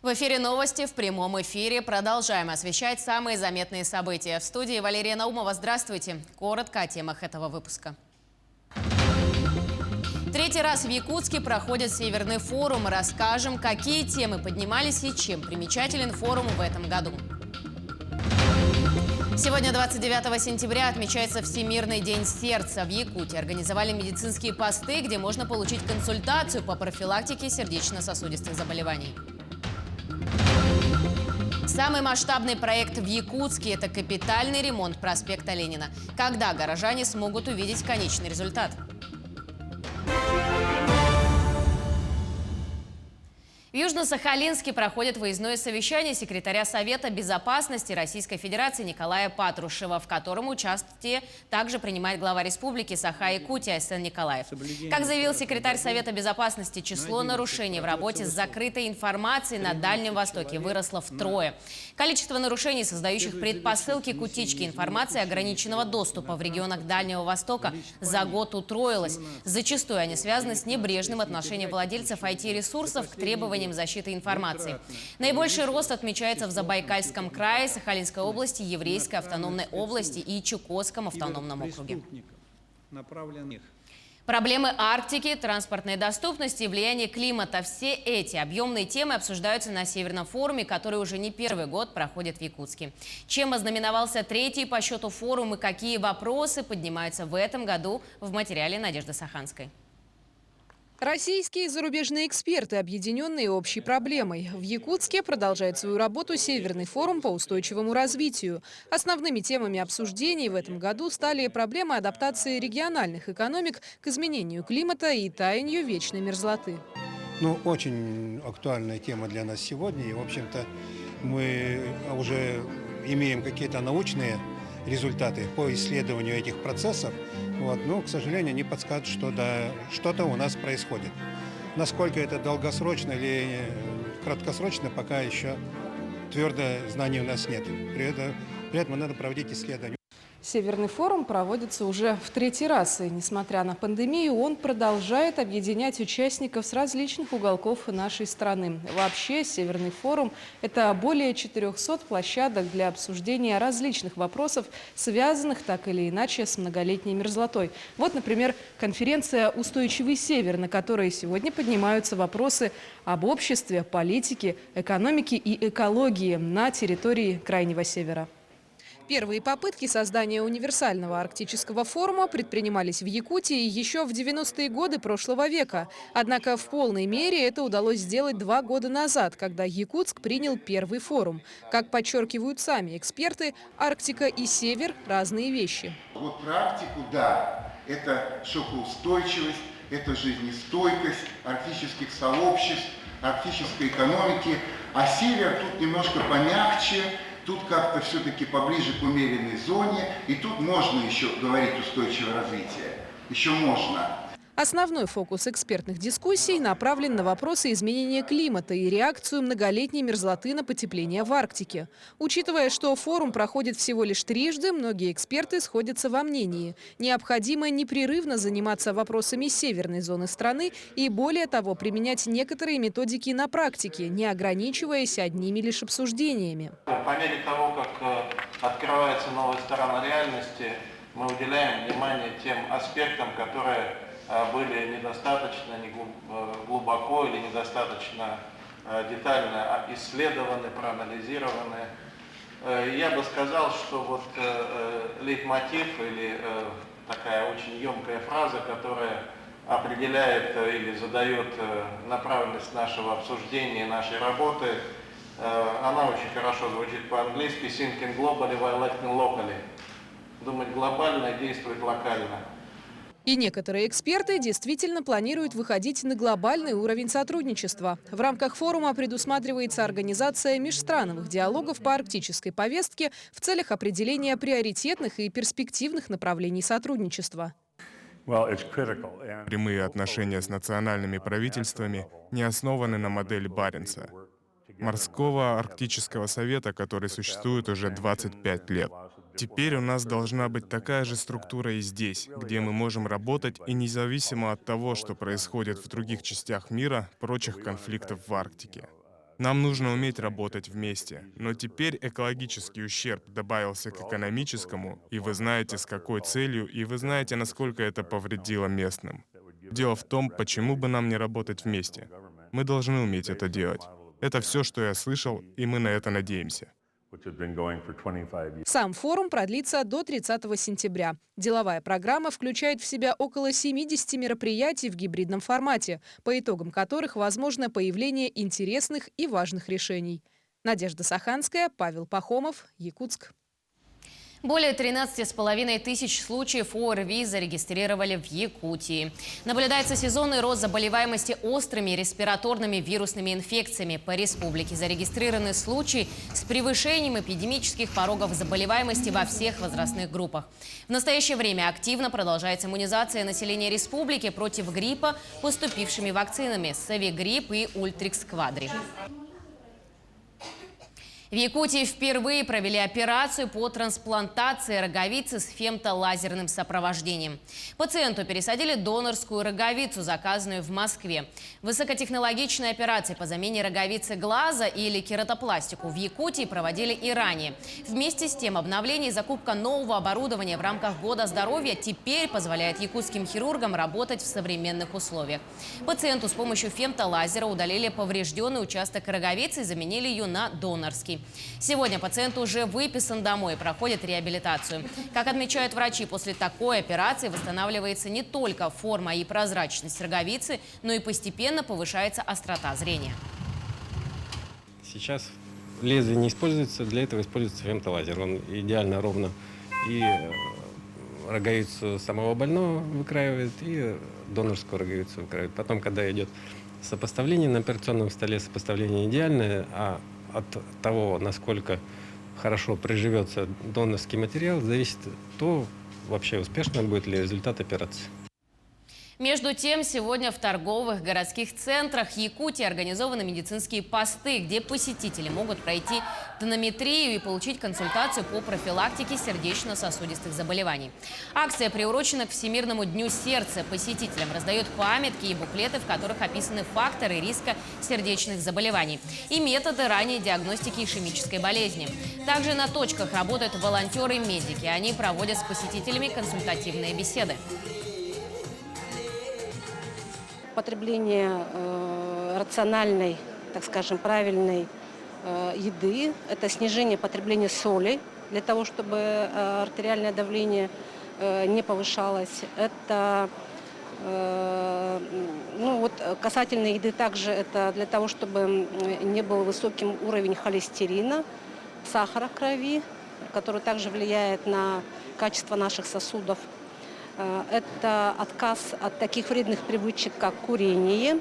В эфире новости в прямом эфире. Продолжаем освещать самые заметные события. В студии Валерия Наумова. Здравствуйте. Коротко о темах этого выпуска. Третий раз в Якутске проходит Северный форум. Расскажем, какие темы поднимались и чем примечателен форум в этом году. Сегодня, 29 сентября, отмечается Всемирный день сердца. В Якутии организовали медицинские посты, где можно получить консультацию по профилактике сердечно-сосудистых заболеваний. Самый масштабный проект в Якутске – это капитальный ремонт проспекта Ленина. Когда горожане смогут увидеть конечный результат? В Южно-Сахалинске проходит выездное совещание секретаря Совета безопасности Российской Федерации Николая Патрушева, в котором участие также принимает глава республики Саха-Якутия Айсен Николаев. Как заявил секретарь Совета безопасности, число нарушений в работе с закрытой информацией на Дальнем Востоке выросло втрое. Количество нарушений, создающих предпосылки к утечке информации ограниченного доступа в регионах Дальнего Востока, за год утроилось. Зачастую они связаны с небрежным отношением владельцев IT-ресурсов к требованиям защиты информации. Наибольший рост отмечается в Забайкальском крае, Сахалинской области, Еврейской автономной области и Чукотском автономном округе. Проблемы Арктики, транспортной доступности и влияние климата – все эти объемные темы обсуждаются на Северном форуме, который уже не первый год проходит в Якутске. Чем ознаменовался третий по счету форум и какие вопросы поднимаются в этом году, в материале Надежды Саханской. Российские и зарубежные эксперты, объединенные общей проблемой. В Якутске продолжает свою работу Северный форум по устойчивому развитию. Основными темами обсуждений в этом году стали проблемы адаптации региональных экономик к изменению климата и таянию вечной мерзлоты. Очень актуальная тема для нас сегодня. И, в общем-то, мы уже имеем какие-то научные результаты по исследованию этих процессов. Но, к сожалению, они подсказывают, что что-то у нас происходит. Насколько это долгосрочно или краткосрочно, пока еще твердого знания у нас нет. При этом надо проводить исследования. Северный форум проводится уже в третий раз, и, несмотря на пандемию, он продолжает объединять участников с различных уголков нашей страны. Вообще, Северный форум – это более 400 площадок для обсуждения различных вопросов, связанных так или иначе с многолетней мерзлотой. Вот, например, конференция «Устойчивый север», на которой сегодня поднимаются вопросы об обществе, политике, экономике и экологии на территории Крайнего Севера. Первые попытки создания универсального арктического форума предпринимались в Якутии еще в 90-е годы прошлого века. Однако в полной мере это удалось сделать 2 года назад, когда Якутск принял первый форум. Как подчеркивают сами эксперты, Арктика и Север – разные вещи. Вот про Арктику, да, это шокоустойчивость, это жизнестойкость арктических сообществ, арктической экономики. А Север тут немножко помягче. Тут как-то все-таки поближе к умеренной зоне, и тут можно еще говорить устойчивое развитие. Еще можно. Основной фокус экспертных дискуссий направлен на вопросы изменения климата и реакцию многолетней мерзлоты на потепление в Арктике. Учитывая, что форум проходит всего лишь трижды, многие эксперты сходятся во мнении. Необходимо непрерывно заниматься вопросами северной зоны страны и, более того, применять некоторые методики на практике, не ограничиваясь одними лишь обсуждениями. По мере того, как открывается новая сторона реальности, мы уделяем внимание тем аспектам, которые были недостаточно глубоко или недостаточно детально исследованы, проанализированы. Я бы сказал, что вот лейтмотив или такая очень емкая фраза, которая определяет или задает направленность нашего обсуждения, нашей работы, она очень хорошо звучит по-английски «thinking globally while acting locally». Думать глобально и действовать локально. И некоторые эксперты действительно планируют выходить на глобальный уровень сотрудничества. В рамках форума предусматривается организация межстрановых диалогов по арктической повестке в целях определения приоритетных и перспективных направлений сотрудничества. Прямые отношения с национальными правительствами не основаны на модели Баренца, морского арктического совета, который существует уже 25 лет. Теперь у нас должна быть такая же структура и здесь, где мы можем работать и независимо от того, что происходит в других частях мира, прочих конфликтов в Арктике. Нам нужно уметь работать вместе. Но теперь экологический ущерб добавился к экономическому, и вы знаете, с какой целью, и вы знаете, насколько это повредило местным. Дело в том, почему бы нам не работать вместе. Мы должны уметь это делать. Это все, что я слышал, и мы на это надеемся. Сам форум продлится до 30 сентября. Деловая программа включает в себя около 70 мероприятий в гибридном формате, по итогам которых возможно появление интересных и важных решений. Надежда Саханская, Павел Пахомов, Якутск. Более 13,5 тысяч случаев ОРВИ зарегистрировали в Якутии. Наблюдается сезонный рост заболеваемости острыми респираторными вирусными инфекциями. По республике зарегистрированы случаи с превышением эпидемических порогов заболеваемости во всех возрастных группах. В настоящее время активно продолжается иммунизация населения республики против гриппа поступившими вакцинами Савигрипп и Ультрикс Квадри. В Якутии впервые провели операцию по трансплантации роговицы с фемтолазерным сопровождением. Пациенту пересадили донорскую роговицу, заказанную в Москве. Высокотехнологичные операции по замене роговицы глаза или кератопластику в Якутии проводили и ранее. Вместе с тем обновление и закупка нового оборудования в рамках Года здоровья теперь позволяет якутским хирургам работать в современных условиях. Пациенту с помощью фемтолазера удалили поврежденный участок роговицы и заменили ее на донорский. Сегодня пациент уже выписан домой и проходит реабилитацию. Как отмечают врачи, после такой операции восстанавливается не только форма и прозрачность роговицы, но и постепенно повышается острота зрения. Сейчас лезвие не используется, для этого используется фемтолазер. Он идеально ровно и роговицу самого больного выкраивает, и донорскую роговицу выкраивает. Потом, когда идет сопоставление на операционном столе, сопоставление идеальное, а от того, насколько хорошо приживется донорский материал, зависит то, вообще успешно будет ли результат операции. Между тем, сегодня в торговых городских центрах Якутии организованы медицинские посты, где посетители могут пройти тонометрию и получить консультацию по профилактике сердечно-сосудистых заболеваний. Акция приурочена к Всемирному дню сердца. Посетителям раздают памятки и буклеты, в которых описаны факторы риска сердечных заболеваний и методы ранней диагностики ишемической болезни. Также на точках работают волонтеры-медики. Они проводят с посетителями консультативные беседы. Потребление рациональной, так скажем, правильной еды, это снижение потребления соли, для того, чтобы артериальное давление не повышалось. Это, касательно еды также, это для того, чтобы не был высоким уровень холестерина, сахара в крови, который также влияет на качество наших сосудов. Это отказ от таких вредных привычек, как курение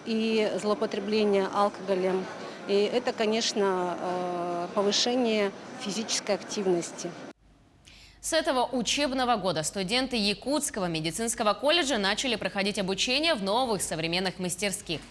и злоупотребление алкоголем. И это, конечно, повышение физической активности. С этого учебного года студенты Якутского медицинского колледжа начали проходить обучение в новых современных мастерских.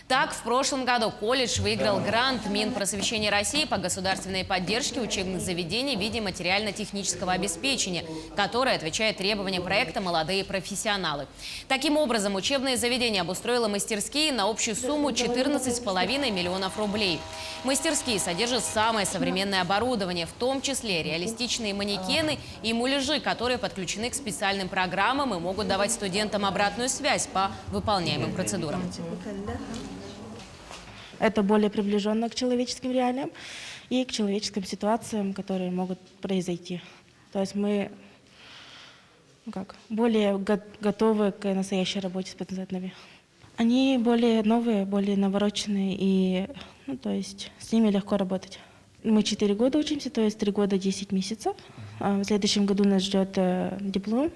Так, в прошлом году колледж выиграл грант Минпросвещения России по государственной поддержке учебных заведений в виде материально-технического обеспечения, которое отвечает требованиям проекта «Молодые профессионалы». Таким образом, учебное заведение обустроило мастерские на общую сумму 14,5 миллионов рублей. Мастерские содержат самое современное оборудование, в том числе реалистичные манекены и муляжи, которые подключены к специальным программам и могут давать студентам обратную связь по выполняемым процедурам. Это более приближенно к человеческим реалиям и к человеческим ситуациям, которые могут произойти. То есть мы более готовы к настоящей работе с пациентами. Они более новые, более навороченные, и то есть с ними легко работать. Мы 4 года учимся, то есть 3 года 10 месяцев. В следующем году нас ждет диплом,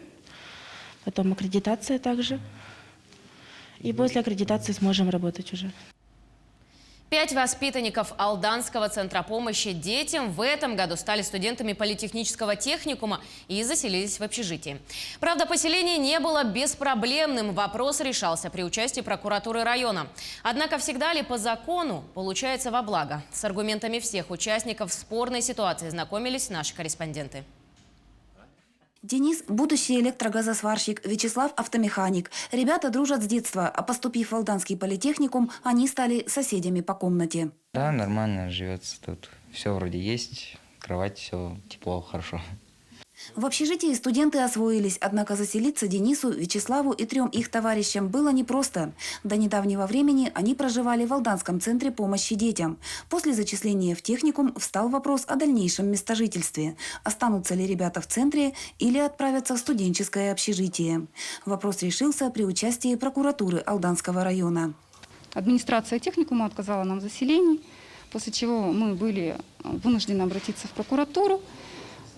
потом аккредитация также. И после аккредитации сможем работать уже. 5 воспитанников Алданского центра помощи детям в этом году стали студентами политехнического техникума и заселились в общежитие. Правда, поселение не было беспроблемным. Вопрос решался при участии прокуратуры района. Однако всегда ли по закону получается во благо? С аргументами всех участников спорной ситуации знакомились наши корреспонденты. Денис – будущий электрогазосварщик, Вячеслав – автомеханик. Ребята дружат с детства, а поступив в Алданский политехникум, они стали соседями по комнате. Да, нормально живется тут. Все вроде есть, кровать, все тепло, хорошо. В общежитии студенты освоились, однако заселиться Денису, Вячеславу и 3 их товарищам было непросто. До недавнего времени они проживали в Алданском центре помощи детям. После зачисления в техникум встал вопрос о дальнейшем местожительстве. Останутся ли ребята в центре или отправятся в студенческое общежитие. Вопрос решился при участии прокуратуры Алданского района. Администрация техникума отказала нам в заселении, после чего мы были вынуждены обратиться в прокуратуру.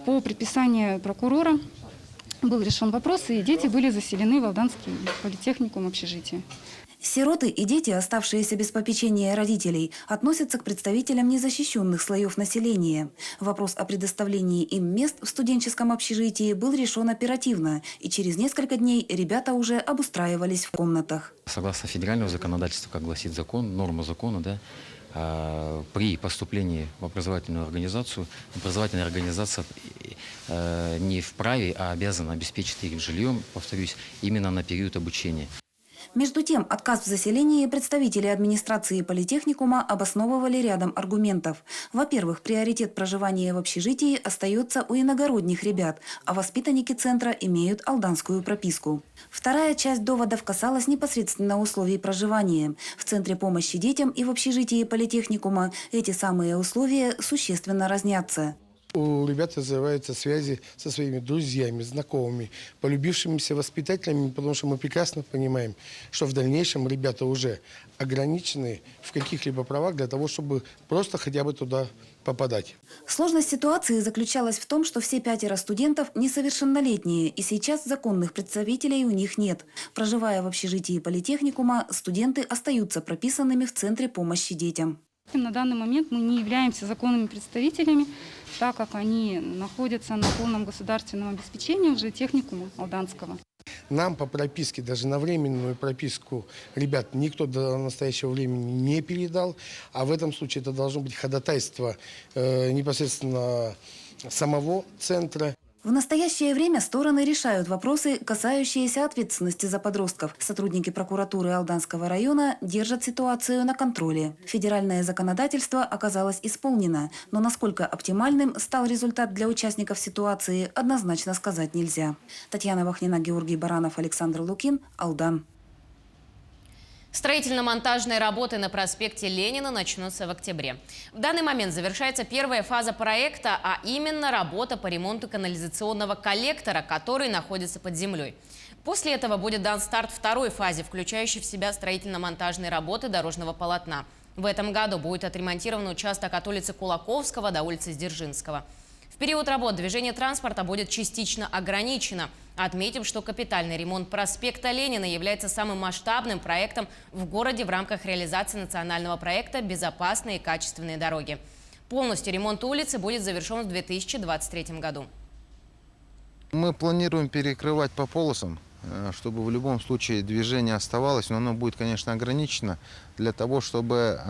По предписанию прокурора был решен вопрос, и дети были заселены в Алданский политехникум общежитие. Сироты и дети, оставшиеся без попечения родителей, относятся к представителям незащищенных слоев населения. Вопрос о предоставлении им мест в студенческом общежитии был решен оперативно, и через несколько дней ребята уже обустраивались в комнатах. Согласно федеральному законодательству, как гласит закон, норма закона, да, при поступлении в образовательную организацию, образовательная организация не вправе, а обязана обеспечить их жильем, повторюсь, именно на период обучения. Между тем, отказ в заселении представители администрации политехникума обосновывали рядом аргументов. Во-первых, приоритет проживания в общежитии остается у иногородних ребят, а воспитанники центра имеют алданскую прописку. Вторая часть доводов касалась непосредственно условий проживания. В центре помощи детям и в общежитии политехникума эти самые условия существенно разнятся. У ребят развиваются связи со своими друзьями, знакомыми, полюбившимися воспитателями, потому что мы прекрасно понимаем, что в дальнейшем ребята уже ограничены в каких-либо правах для того, чтобы просто хотя бы туда попадать. Сложность ситуации заключалась в том, что все 5 студентов несовершеннолетние, и сейчас законных представителей у них нет. Проживая в общежитии политехникума, студенты остаются прописанными в Центре помощи детям. На данный момент мы не являемся законными представителями, так как они находятся на полном государственном обеспечении уже техникума Алданского. Нам по прописке, даже на временную прописку, ребят никто до настоящего времени не передал, а в этом случае это должно быть ходатайство непосредственно самого центра. В настоящее время стороны решают вопросы, касающиеся ответственности за подростков. Сотрудники прокуратуры Алданского района держат ситуацию на контроле. Федеральное законодательство оказалось исполнено, но насколько оптимальным стал результат для участников ситуации, однозначно сказать нельзя. Татьяна Вахнина, Георгий Баранов, Александр Лукин, Алдан. Строительно-монтажные работы на проспекте Ленина начнутся в октябре. В данный момент завершается первая фаза проекта, а именно работа по ремонту канализационного коллектора, который находится под землей. После этого будет дан старт второй фазе, включающей в себя строительно-монтажные работы дорожного полотна. В этом году будет отремонтирован участок от улицы Кулаковского до улицы Сдержинского. В период работ движение транспорта будет частично ограничено. Отметим, что капитальный ремонт проспекта Ленина является самым масштабным проектом в городе в рамках реализации национального проекта «Безопасные и качественные дороги». Полностью ремонт улицы будет завершен в 2023 году. Мы планируем перекрывать по полосам, чтобы в любом случае движение оставалось, но оно будет, конечно, ограничено для того, чтобы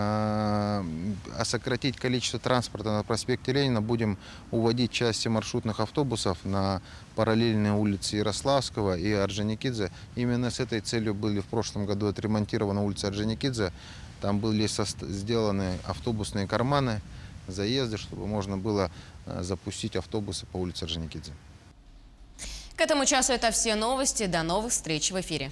сократить количество транспорта на проспекте Ленина. Будем уводить части маршрутных автобусов на параллельные улицы Ярославского и Орджоникидзе. Именно с этой целью были в прошлом году отремонтирована улица Орджоникидзе. Там были сделаны автобусные карманы, заезды, чтобы можно было запустить автобусы по улице Орджоникидзе. К этому часу это все новости. До новых встреч в эфире.